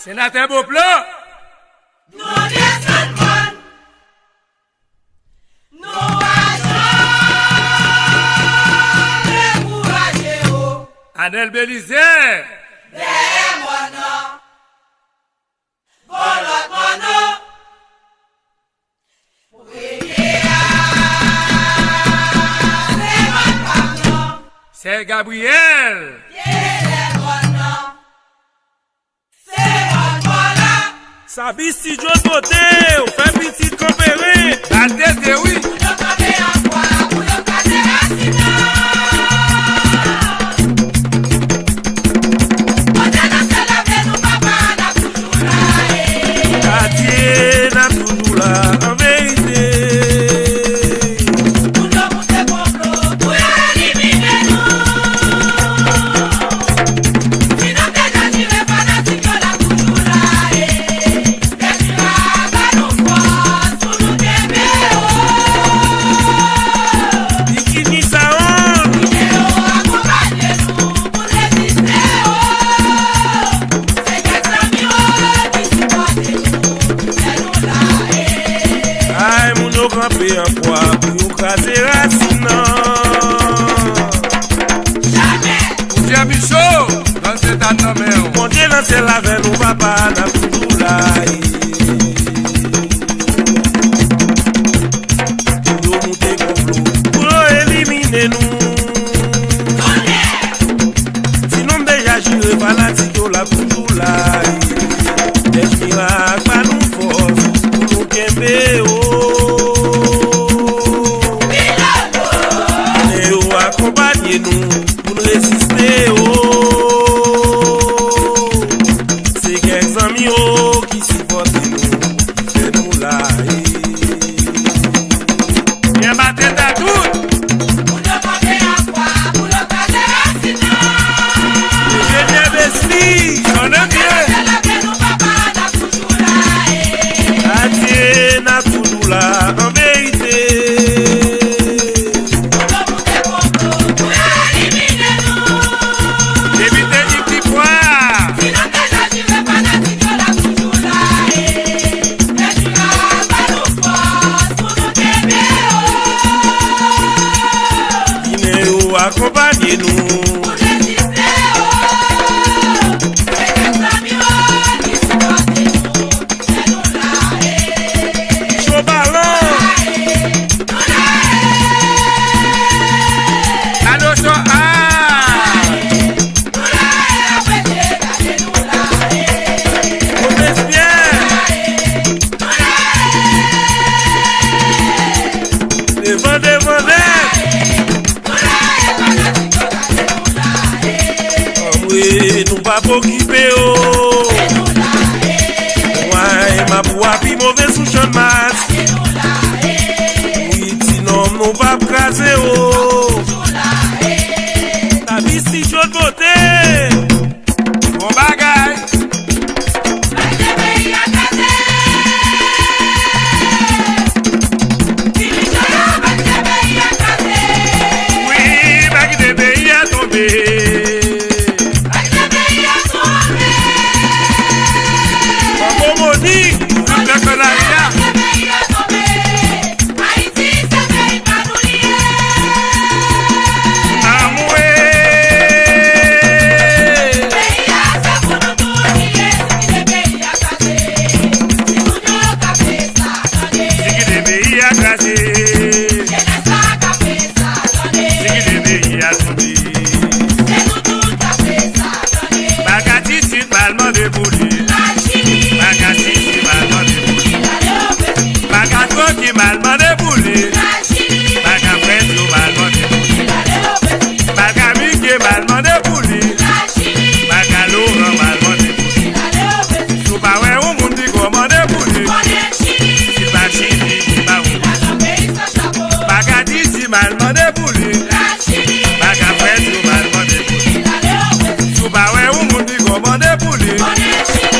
Sénateur Beauplan. Nous descendons. Nous agents. Découragez-vous. Anel Belizer. Démono. Volotmono. C'est Gabriel. Sabi studio de beauté, ou fait petit compéré. La tête de oui. Adieu, n'a toujours là, en vérité. Gramper en quoi pour craser racine. Jamais. Pour Dieu Michaud, dans cet anonyme. Mon Dieu lancé la veine, nous papa n'a toujours là. Nous monter complot pour éliminer nous. Sinon déjà j'irai fanatique, on l'a toujours là. Des miracles pas nous force pour nous quimper. Accompagnez-nous pour nous résister. C'est quelques amis qui supportent nous, qui fait nous là. Bien battre à tout. Vous demandez à quoi? Vous le casez racine. Ingénieur Bessie, On est bien. Adieu, n'a toujours là, en vérité. Accompagnez-nous. Chaud ballon. Allô, so nous pas occuper oh. Ouais, ma boua pi mauvais sous champ de masse. Oui, sinon nous pas craser oh. La vie si chaude beauté. bon bagay. Oui, bagay de pays a tombé. Money.